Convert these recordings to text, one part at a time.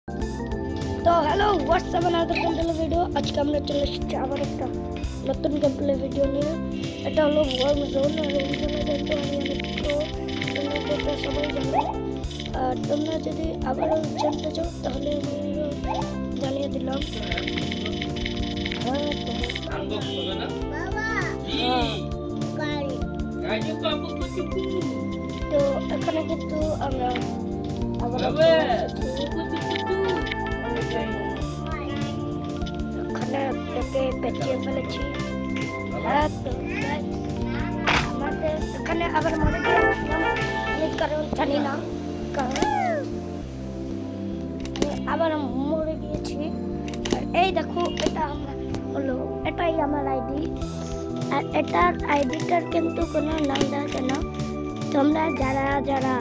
তো hello WhatsApp another gameplay video. আজকে আমরা চলে এসেছি আবার একটা নতুন গেমপ্লে ভিডিও নিয়ে। এটা হলো ওয়ার্ম জোন। আর ওয়ার্ম জোনে কিন্তু আমি অনেক তোমরা সবাই জানো। আর তোমরা যদি আবারও জানতে চাও তাহলে আমি জানিয়ে দিলাম। তো এখানে কিন্তু আমরা আবার ওখানে পেটে পেঁচিয়ে ফেলেছি। আমাদের এখানে আবার মরে গিয়েছিলাম, কারণ জানি না, কারণ আবার মরে গিয়েছি। আর এই দেখো, এটা আমার হলো, এটাই আমার আইডি। আর এটার আইডিটার কিন্তু কোনো নাম দেওয়া যায় না। তোমরা যারা যারা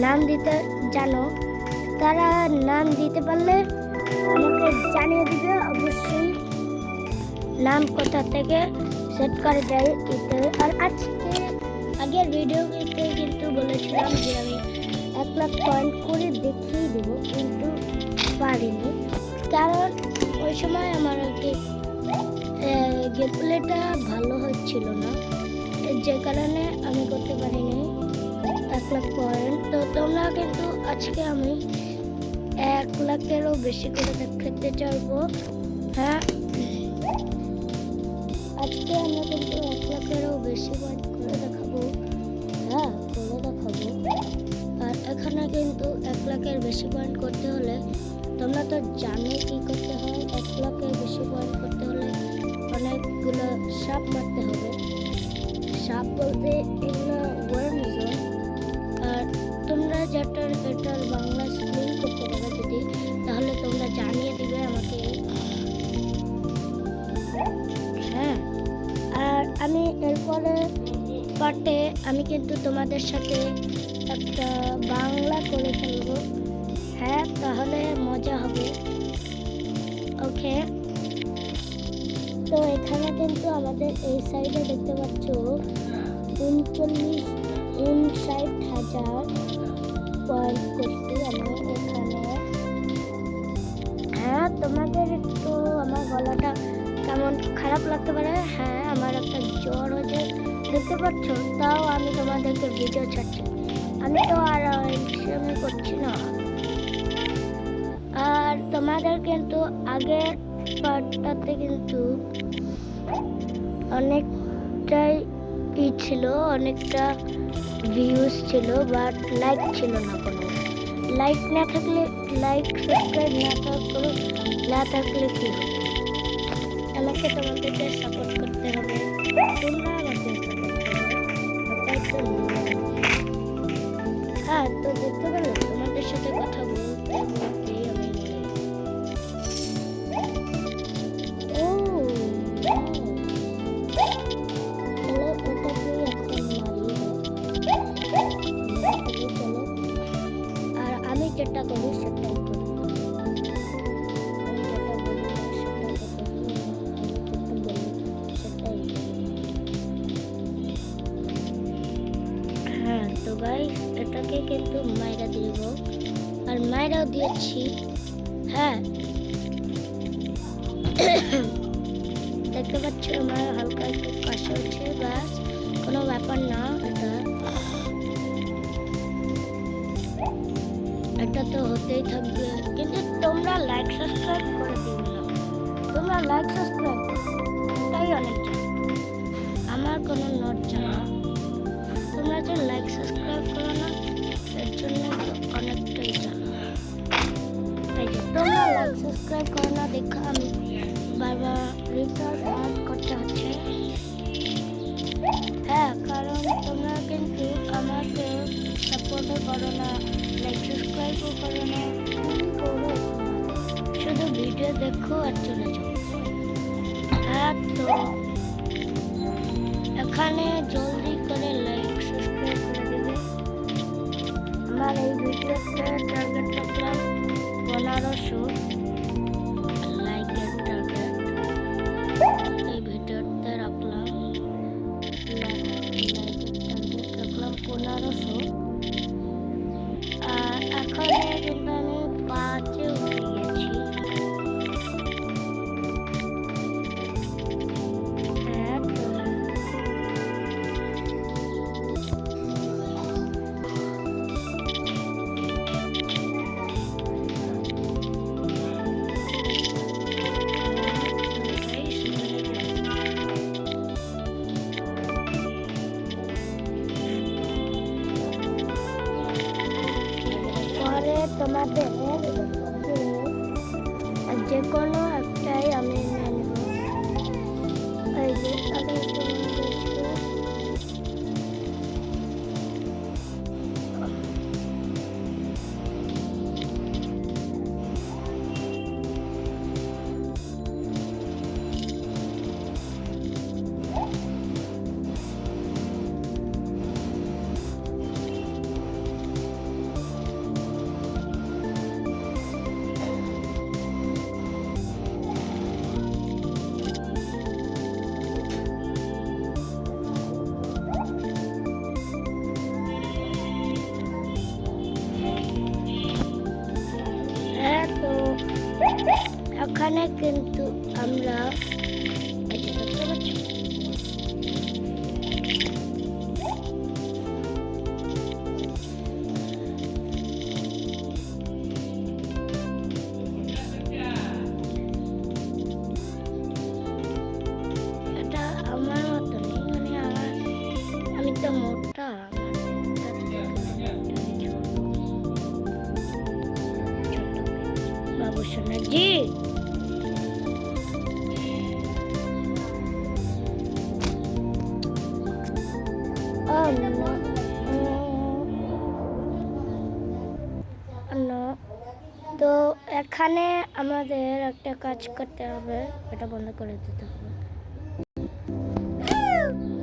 নাম দিতে জানো তারা নাম দিতে পারলে আমাকে জানিয়ে দিবে অবশ্যই, নাম কোথা থেকে সেট করে দেয় এতে। আর আজকে আগের ভিডিওতে কিন্তু বলেছিলাম যে আমি 1 লাখ পয়েন্ট করে দেখিয়ে দেবো, কিন্তু পারিনি, কারণ ওই সময় আমার আর কি গেমপ্লেটা ভালো হচ্ছিল না, যে কারণে আমি করতে পারিনি 1 লাখ পয়েন্ট। তো তোমরা কিন্তু আজকে আমি 1 লাখেরও বেশি করে দেখাতে চাইবো। হ্যাঁ, আজকে আমরা কিন্তু 1 লাখেরও বেশি পয়েন্ট করে দেখাবো। হ্যাঁ, করে দেখাবো। আর এখানে কিন্তু 1 লাখের বেশি পয়েন্ট করতে হলে তোমরা তো জানো কি করতে হয়। 1 লাখের বেশি পয়েন্ট করতে হলে অনেকগুলো সাপ মারতে হবে। সাপ বলতে এগুলো ওয়ার্ম জোন। আর তোমরা এটার বাংলা স্পেলিং করতে পারো যদি, তাহলে তোমরা জানিয়ে দিবে আমাকে। হ্যাঁ, আর আমি এরপরে পার্টে আমি কিন্তু তোমাদের সাথে একটা বাংলা করে ফেলবো। হ্যাঁ, তাহলে মজা হবে। ওকে, তো এখানে কিন্তু আমাদের এই সাইডে দেখতে পাচ্ছ 59,60,000 পয়েন্ট করছি আমি এখানে। হ্যাঁ, তোমাদের একটু আমার গলাটা কেমন খারাপ লাগতে পারে। হ্যাঁ, আমার একটা জ্বর হয়েছে দেখতে পাচ্ছ, তাও আমি তোমাদেরকে ভিডিও ছাড়ছি। আমি তো আর ইনস্টাগ্রামে করছি না। আর তোমাদের কিন্তু আগের পার্টটাতে কিন্তু অনেকটাই ছিল, অনেকটা ভিউজ ছিল, বাট লাইক ছিল না। কোনো লাইক না থাকলে, লাইক সাবস্ক্রাইব না থাকলে কি হবে? আমাকে তোমাদেরকে সাপোর্ট করতে হবে, তোমরা আমাকে সাপোর্ট করবে। হ্যাঁ, তো দেখতে পেলে তোমাদের সাথে কথা বলতে বলতেই আমি আমি যেটা করি সেটাই করি। হ্যাঁ, তো গাইস, এটাকে কিন্তু মাইরা দিব, আর মাইরাও দিয়েছি। হ্যাঁ, দেখতে পাচ্ছ আমার হালকা একটু কাশি হচ্ছে, বাস কোনো ব্যাপার না। এটা তো হতেই থাকবে, কিন্তু তোমরা লাইক সাবস্ক্রাইব করে দিও না। তোমরা লাইক সাবস্ক্রাইব এটাই অনেক জানো, আমার কোনো নোট জানো। তোমরা যে লাইক সাবস্ক্রাইব করো না, এর জন্য অনেকটাই জানো। তাই যে তোমরা লাইক সাবস্ক্রাইব করো না দেখা আমি বারবার রিচার্জ অ্যাড করতে হচ্ছে। হ্যাঁ, কারণ তোমরা কিন্তু আমাকে সাপোর্টও করো না, লাইক সাবস্ক্রাইবও করো না, করো শুধু ভিডিও দেখো আর চলে যাও। হ্যাঁ, তো এখানে জলদি করে লাইক সাবস্ক্রাইব করে দেবে। আমার এই ভিডিওতে টার্গেট রাখলাম 1500 লাইকের টার্গেট। এই ভিডিওতে রাখলাম লাইকের টার্গেট রাখলাম 1500। আর এখানে কিন্তু আমি আমাদের যে কোনো একটাই আমি নিয়ে নেব। এই যে তাদের তো ওখানে কিন্তু আমরা এই যে দেখতে পাচ্ছি, এটা আমার মতো নেই, মানে আমি তো মোটা, বাবু সোনা জি। তো এখানে আমাদের একটা কাজ করতে হবে, এটা বন্ধ করে দিতে হবে।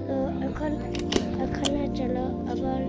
তো এখানে চলো আবার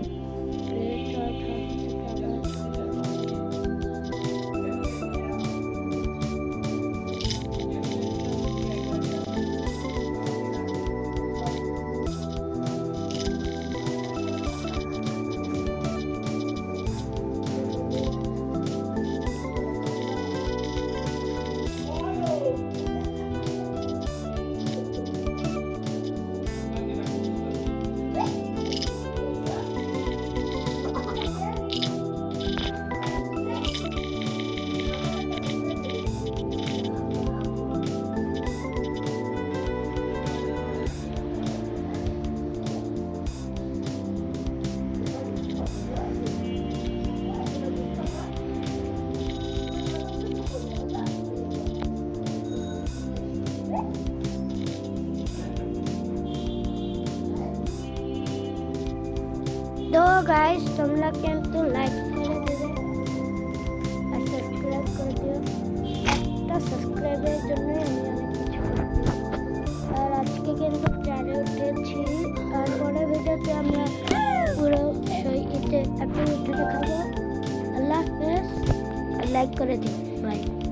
তো গাইস তোমরা কিন্তু লাইক করে দেবে আর সাবস্ক্রাইব করে দিও। একটা সাবস্ক্রাইবের জন্য আমি অনেক কিছু করি। আর আজকে কিন্তু চারে উঠেছি, তারপরে ভিডিওতে আমরা পুরো ইতে একটু উঠে দেখাবো। আল্লাহ হাফেজ, লাইক করে দিও, বাই।